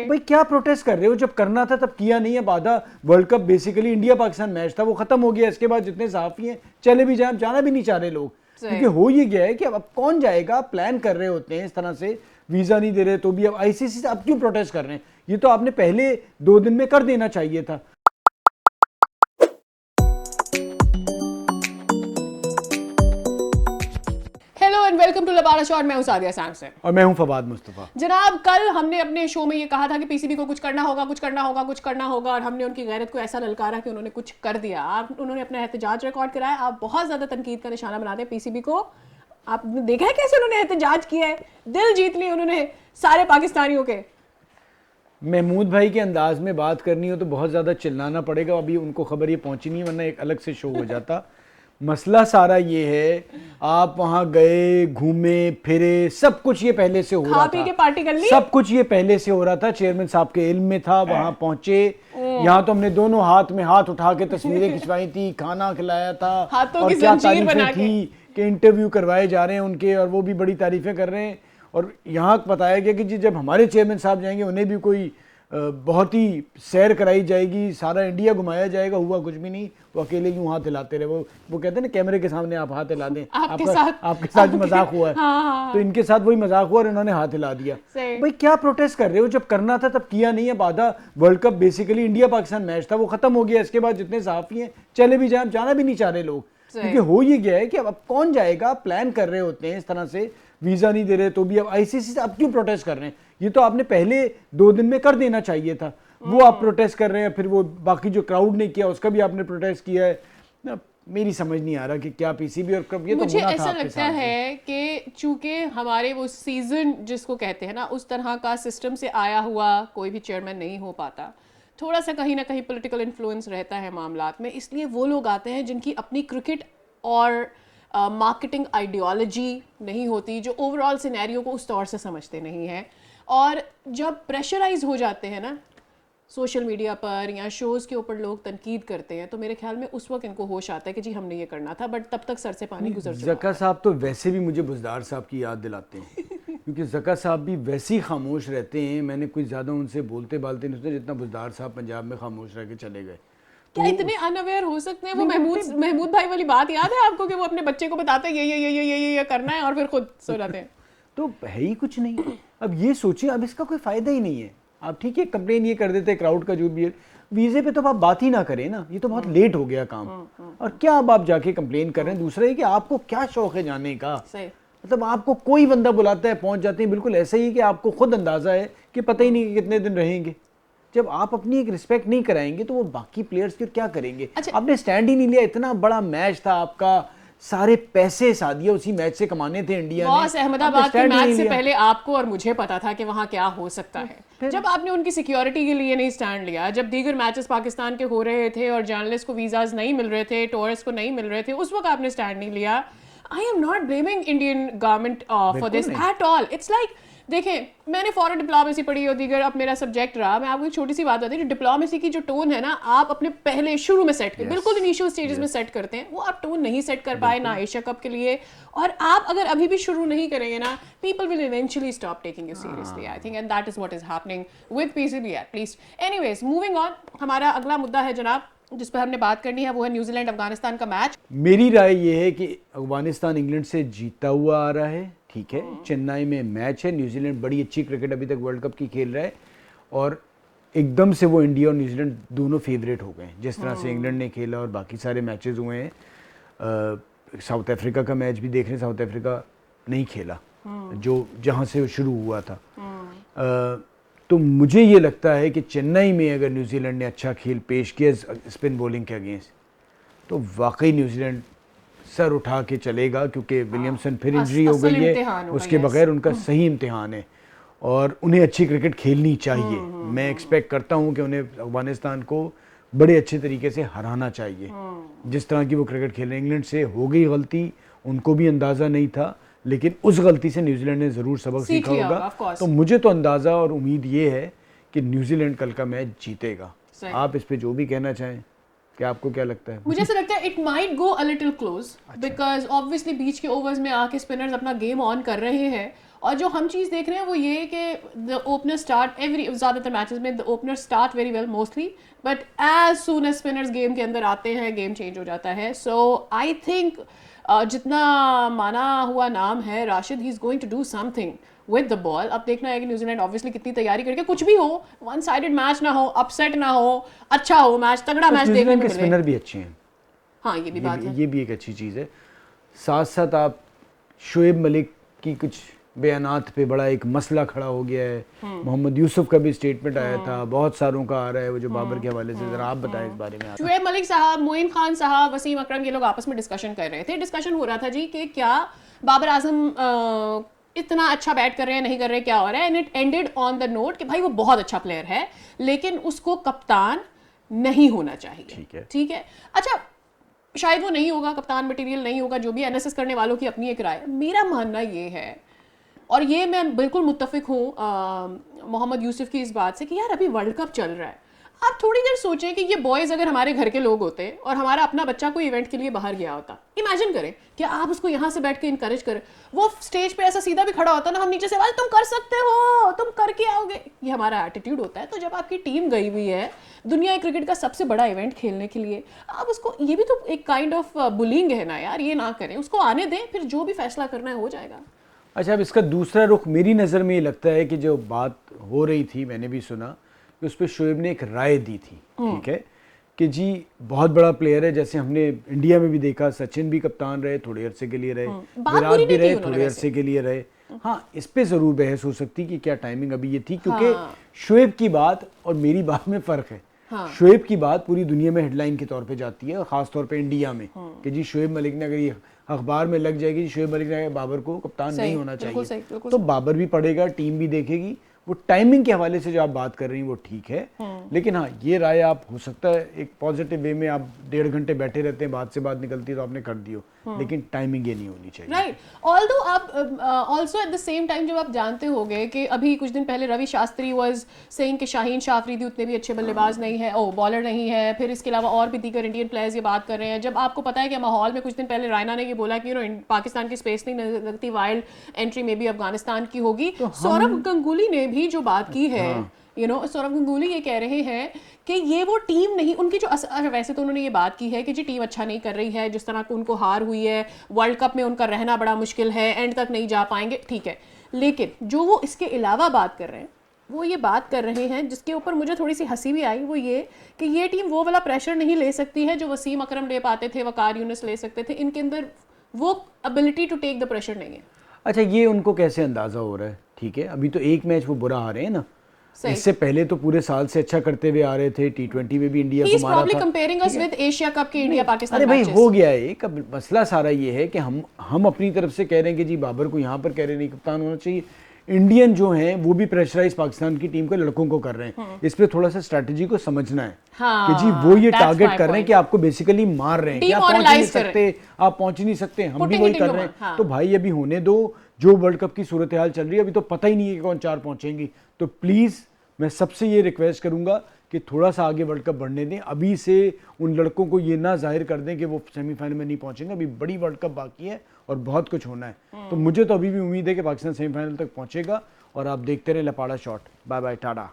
भाई क्या प्रोटेस्ट कर रहे हो? जब करना था तब किया नहीं। अब आधा world cup basically India Pakistan match था, वो खत्म हो गया। इसके बाद जितने सहाफी हैं चले भी जाए, जाना भी नहीं चाह रहे लोग, क्योंकि हो ये गया है कि अब कौन जाएगा। प्लान कर रहे होते हैं इस तरह से, वीजा नहीं दे रहे तो भी अब आईसीसी से अब क्यों प्रोटेस्ट कर रहे हैं? ये तो आपने पहले 2 दिन में कर देना चाहिए था। हेलो एंड वेलकम टू लबारा शॉट। मैं हूं सादिया सैमसन और मैं हूं फवाद मुस्तफा। जनाब, कल हमने अपने शो में ये कहा था कि पीसीबी को कुछ करना होगा, कुछ करना होगा, कुछ करना होगा, और हमने उनकी गैरत को ऐसा ललकारा कि उन्होंने कुछ कर दिया। उन्होंने अपना एहतजाज रिकॉर्ड कराया। आप बहुत ज़्यादा तनकीद का निशाना बनाते हैं पीसीबी को। आपने देखा है कैसे उन्होंने एहतजाज किया है, दिल जीत लिए उन्होंने सारे पाकिस्तानियों के। महमूद भाई के अंदाज में बात करनी हो तो बहुत ज़्यादा चिल्लाना पड़ेगा। अभी उनको खबर ये पहुंची नहीं, वरना एक अलग से शो हो जाता। मसला सारा ये है, आप वहां गए, घूमे फिरे, सब कुछ ये पहले से हो रहा था। खा पी के पार्टी कर ली, सब कुछ ये पहले से हो रहा था। चेयरमैन साहब के इल्म में था। वहां पहुंचे, यहाँ तो हमने दोनों हाथ में हाथ उठा के तस्वीरें खिंचवाई थी, खाना खिलाया था, और क्या तारीफें थी कि इंटरव्यू करवाए जा रहे हैं उनके, और वो भी बड़ी तारीफें कर रहे हैं। और यहाँ बताया गया कि जी जब हमारे चेयरमैन साहब जाएंगे उन्हें भी कोई बहुत ही सैर कराई जाएगी, सारा इंडिया घुमाया जाएगा। हुआ कुछ भी नहीं, वो अकेले यूं हाथ हिलाते रहे। वो कहते हैं ना, कैमरे के सामने आप हाथ हिला दें, आपके साथ मजाक हुआ है। हाँ। तो इनके साथ वही मजाक हुआ और इन्होंने हाथ हिला दिया। भाई क्या प्रोटेस्ट कर रहे हो? जब करना था तब किया नहीं। अब आधा world cup basically India Pakistan match था, वो खत्म हो गया। इसके बाद जितने सहाफी हैं चले भी जाए, जाना भी नहीं चाह रहे लोग, क्योंकि हो ये गया है कि अब कौन जाएगा। प्लान कर रहे होते हैं इस तरह से, वीजा नहीं दे रहे तो भी अब आईसीसी से अब क्यों प्रोटेस्ट कर रहे हैं? ये तो आपने पहले 2 दिन में कर देना चाहिए था। वो आप प्रोटेस्ट कर रहे हैं, फिर वो बाकी जो क्राउड ने किया उसका भी आपने प्रोटेस्ट किया है। मेरी समझ नहीं आ रहा कि क्या पीसीबी और कब। ये तो मुझे ऐसा लगता है कि चूंकि हमारे वो सीजन जिसको कहते हैं ना, उस तरह का सिस्टम से आया हुआ कोई भी चेयरमैन नहीं हो पाता। थोड़ा सा कहीं ना कहीं पॉलिटिकल इन्फ्लुएंस रहता है मामलात में, इसलिए वो लोग आते हैं जिनकी अपनी क्रिकेट और मार्केटिंग आइडियोलॉजी नहीं होती, जो ओवरऑल सिनेरियो को उस तौर से समझते नहीं हैं। और जब प्रेशराइज हो जाते हैं ना सोशल मीडिया पर या शोज़ के ऊपर लोग तनकीद करते हैं, तो मेरे ख्याल में उस वक्त इनको होश आता है कि जी हमने ये करना था, बट तब तक सर से पानी गुजर चुका। ज़का साहब तो वैसे भी मुझे बुज़दार साहब की याद दिलाते हैं, क्योंकि ज़का साहब भी वैसे ही खामोश रहते हैं। मैंने कुछ ज़्यादा उनसे बोलते बालते नहीं होते जितना बुज़दार साहब पंजाब में खामोश रह के चले गए। क्या इतने अनअवेयर हो सकते हैं? वो महमूद भाई वाली बात याद है आपको कि वो अपने बच्चे को बताते हैं ये करना है और फिर खुद सो जाते हैं। तो है ही कुछ नहीं। अब ये सोचिए, अब इसका कोई फायदा ही नहीं है। आप ठीक है कंप्लेन ये कर देते क्राउड का जो भी है, वीजे पे तो आप बात ही ना करें ना, ये तो बहुत लेट हो गया काम। और क्या अब आप जाके कंप्लेन कर रहे हैं? दूसरा है कि आपको क्या शौक है जाने का? मतलब आपको कोई बंदा बुलाता है, पहुंच जाते हैं, बिल्कुल ऐसे ही कि आपको खुद अंदाजा है कि पता ही नहीं कि कितने दिन रहेंगे। जब आप अपनी एक रिस्पेक्ट नहीं कराएंगे तो वो बाकी प्लेयर्स फिर क्या करेंगे? आपने स्टैंड ही नहीं लिया। इतना बड़ा मैच था आपका, सारे पैसे सादिया उसी मैच से कमाने थे इंडिया ने। अहमदाबाद के मैच से पहले आपको और मुझे पता था कि वहां क्या हो सकता है। जब आपने उनकी सिक्योरिटी के लिए नहीं स्टैंड लिया, जब दीगर मैचेस पाकिस्तान के हो रहे थे और जर्नलिस्ट को वीजाज नहीं मिल रहे थे, टूरिस्ट को नहीं मिल रहे थे, उस वक्त आपने स्टैंड नहीं लिया। I am not blaming Indian government for this at all. It's like, देखें, मैंने फॉरेन डिप्लोमेसी पढ़ी और दीगर अब मेरा सब्जेक्ट रहा। मैं आपको एक छोटी सी बात बताती हूँ। डिप्लोमेसी की जो टोन है ना, आप अपने पहले शुरू में सेट कर, बिल्कुल इनिशियल स्टेजेस में सेट करते हैं, वो आप टोन नहीं सेट कर पाए ना एशिया कप के लिए। और आप अगर अभी भी शुरू नहीं करेंगे ना, people will eventually stop taking you seriously, I think, and that is what is happening with PCB at least. Anyways, moving on, हमारा अगला मुद्दा है जनाब जिस पर हमने बात करनी है, वो है न्यूजीलैंड अफगानिस्तान का मैच। मेरी राय ये है कि अफगानिस्तान इंग्लैंड से जीता हुआ आ रहा है, ठीक है। चेन्नई में मैच है, न्यूजीलैंड बड़ी अच्छी क्रिकेट अभी तक वर्ल्ड कप की खेल रहा है, और एकदम से वो इंडिया और न्यूजीलैंड दोनों फेवरेट हो गए जिस तरह से इंग्लैंड ने खेला और बाकी सारे मैचेस हुए हैं। साउथ अफ्रीका का मैच भी देख रहे हैं, साउथ अफ्रीका नहीं खेला जो जहाँ से शुरू हुआ था। तो मुझे ये लगता है कि चेन्नई में अगर न्यूजीलैंड ने अच्छा खेल पेश किया स्पिन बॉलिंग के अगेंस्ट, तो वाकई न्यूजीलैंड सर उठा के चलेगा, क्योंकि विलियमसन फिर इंजरी हो गई है, उसके बगैर उनका सही इम्तिहान है और उन्हें अच्छी क्रिकेट खेलनी चाहिए। मैं एक्सपेक्ट करता हूं कि उन्हें अफगानिस्तान को बड़े अच्छे तरीके से हराना चाहिए, जिस तरह की वो क्रिकेट खेल रहे हैं। इंग्लैंड से हो गई गलती, उनको भी अंदाज़ा नहीं था, लेकिन उस गलती से न्यूजीलैंड ने ज़रूर सबक सीखा होगा। तो मुझे तो अंदाज़ा और उम्मीद ये है कि न्यूजीलैंड कल का मैच जीतेगा। आप इस पे जो भी कहना चाहें, क्या आपको क्या लगता है? मुझे ऐसा लगता है it might go a little close, because obviously बीच के ओवर्स में आके स्पिनर्स अपना गेम ऑन कर रहे हैं और जो हम चीज़ देख रहे हैं वो ये कि द ओपनर स्टार्ट ज़्यादातर मैचेस में the opener start very well mostly, but as soon as spinners game के अंदर आते हैं गेम चेंज हो जाता है. सो आई थिंक जितना माना हुआ नाम है Rashid, he is going to do something with the ball. अब देखना है कि न्यूजीलैंड ऑब्वियसली कितनी तैयारी करके, कुछ भी हो, वन साइडेड मैच ना हो, अपसेट ना हो, अच्छा हो मैच, तगड़ा मैच देखने को मिले. स्पिनर भी अच्छे हैं. हाँ ये भी बात है, ये भी एक अच्छी चीज़ है. साथ साथ आप शोएब मलिक की कुछ बयानात पे बड़ा एक मसला खड़ा हो गया है. मोहम्मद यूसुफ का भी स्टेटमेंट आया था, बहुत सारों का आ रहा है वो जो बाबर के हवाले से. जरा आप बताएं इस बारे में. शोएब मलिक साहब, मोइन खान साहब, वसीम अकरम, ये लोग आपस में डिस्कशन कर रहे थे. डिस्कशन हो रहा था जी कि क्या बाबर आजम इतना अच्छा बैट कर रहे हैं, नहीं कर रहे, क्या हो रहा है. And it ended on the note कि भाई वो बहुत अच्छा प्लेयर है लेकिन उसको कप्तान नहीं होना चाहिए. ठीक है. अच्छा, शायद वो नहीं होगा, कप्तान मटेरियल नहीं होगा, जो भी एनालिसिस करने वालों की अपनी एक राय. मेरा मानना ये है, और ये मैं बिल्कुल मुत्तफिक हूँ मोहम्मद यूसुफ की इस बात से, कि यार अभी वर्ल्ड कप चल रहा है. आप थोड़ी देर सोचें कि ये बॉयज़ अगर हमारे घर के लोग होते और हमारा अपना बच्चा कोई इवेंट के लिए बाहर गया होता, इमेजिन करें कि आप उसको यहाँ से बैठ के इनकरेज करें, वो स्टेज पे ऐसा सीधा भी खड़ा होता ना, हम नीचे से आवाज, तुम कर सकते हो, तुम करके आओगे, ये हमारा एटीट्यूड होता है. तो जब आपकी टीम गई हुई है दुनिया क्रिकेट का सबसे बड़ा इवेंट खेलने के लिए, आप उसको, ये भी तो एक काइंड ऑफ बुलिंग है ना यार, ये ना करें, उसको आने दें, फिर जो भी फैसला करना है हो जाएगा. अच्छा, अब इसका दूसरा रुख मेरी नज़र में ये लगता है कि जो बात हो रही थी, मैंने भी सुना कि उस पर शोएब ने एक राय दी थी. ठीक है, कि जी बहुत बड़ा प्लेयर है, जैसे हमने इंडिया में भी देखा, सचिन भी कप्तान रहे, थोड़े अरसे के लिए रहे, विराट भी रहे, थोड़े अरसे के लिए रहे. हाँ, इस पे ज़रूर बहस हो सकती कि क्या टाइमिंग अभी ये थी, क्योंकि शोएब की बात और मेरी बात में फ़र्क है. शोएब की बात पूरी दुनिया में हेडलाइन के तौर पे जाती है, और ख़ास तौर पे इंडिया में, कि जी शोएब मलिक ने, अगर ये अखबार में लग जाएगी शोएब मलिक ने बाबर को कप्तान नहीं होना चाहिए, तो बाबर भी पढ़ेगा, टीम भी देखेगी. वो टाइमिंग के हवाले से जो आप बात कर रही हैं वो ठीक है, लेकिन हाँ, ये राय आप, हो सकता है एक पॉजिटिव वे में, आप 1.5 घंटे बैठे रहते हैं, बात से बात निकलती है तो आपने कर दी हो, लेकिन टाइमिंग ये नहीं होनी चाहिए. राइट. ऑल्दो आप also at the same time जब आप जानते होंगे कि अभी कुछ दिन पहले रवि शास्त्री वाज सेइंग कि शाहीन शाह अफरीदी उतने भी अच्छे बल्लेबाज नहीं है, बॉलर नहीं है, फिर इसके अलावा और भी दीगर इंडियन प्लेयर्स ये बात कर रहे हैं. जब आपको पता है कि माहौल में कुछ दिन पहले रायना ने ये बोला कि पाकिस्तान की स्पेस नहीं लगती, वाइल्ड एंट्री में भी अफगानिस्तान की होगी. सौरभ गंगुली ने भी जो बात की है, सौरभ गंगुली ये कह रहे हैं कि ये वो टीम नहीं, उनकी जो वैसे तो उन्होंने ये बात की है कि जी टीम अच्छा नहीं कर रही है, जिस तरह को उनको हार हुई है, वर्ल्ड कप में उनका रहना बड़ा मुश्किल है, एंड तक नहीं जा पाएंगे, ठीक है. लेकिन जो वो इसके अलावा बात कर रहे हैं, वो ये बात कर रहे हैं जिसके ऊपर मुझे थोड़ी सी हंसी भी आई, वो ये कि ये टीम वो वाला प्रेशर नहीं ले सकती है जो वसीम अकरम ले पाते थे, वकार यूनिस ले सकते थे. इनके अंदर वो ability to take the pressure नहीं है. अच्छा, ये उनको कैसे अंदाजा हो रहा है? ठीक है, अभी तो एक मैच वो बुरा आ रहे हैं ना, इससे पहले तो पूरे साल से अच्छा करते हुए आ रहे थे, T20 में भी इंडिया को मारा था. Comparing us with Asia cup के इंडिया पाकिस्तान. अरे भाई, हो गया है. एक मसला सारा ये है कि हम अपनी तरफ से कह रहे हैं कि जी बाबर को यहाँ पर कह रहे नहीं कप्तान होना चाहिए. इंडियन जो हैं वो भी प्रेशराइज पाकिस्तान की टीम के लड़कों को कर रहे हैं. इस पे थोड़ा सा स्ट्रेटजी को समझना है कि जी वो ये टारगेट कर रहे हैं कि आपको बेसिकली मार रहे हैं कि आप पहुंच नहीं सकते, आप पहुंच नहीं सकते, हम भी वही कर रहे हैं. तो भाई अभी होने दो, जो वर्ल्ड कप की सूरत हाल चल रही है, अभी तो पता ही नहीं है कि कौन 4 पहुंचेंगी. तो प्लीज़ मैं सबसे ये रिक्वेस्ट करूंगा कि थोड़ा सा आगे वर्ल्ड कप बढ़ने दें. अभी से उन लड़कों को ये ना जाहिर कर दें कि वो सेमीफाइनल में नहीं पहुंचेंगे. अभी बड़ी वर्ल्ड कप बाकी है और बहुत कुछ होना है. तो मुझे तो अभी भी उम्मीद है कि पाकिस्तान सेमीफाइनल तक पहुंचेगा. और आप देखते रहे लपाड़ा शॉट. Bye bye, Tata.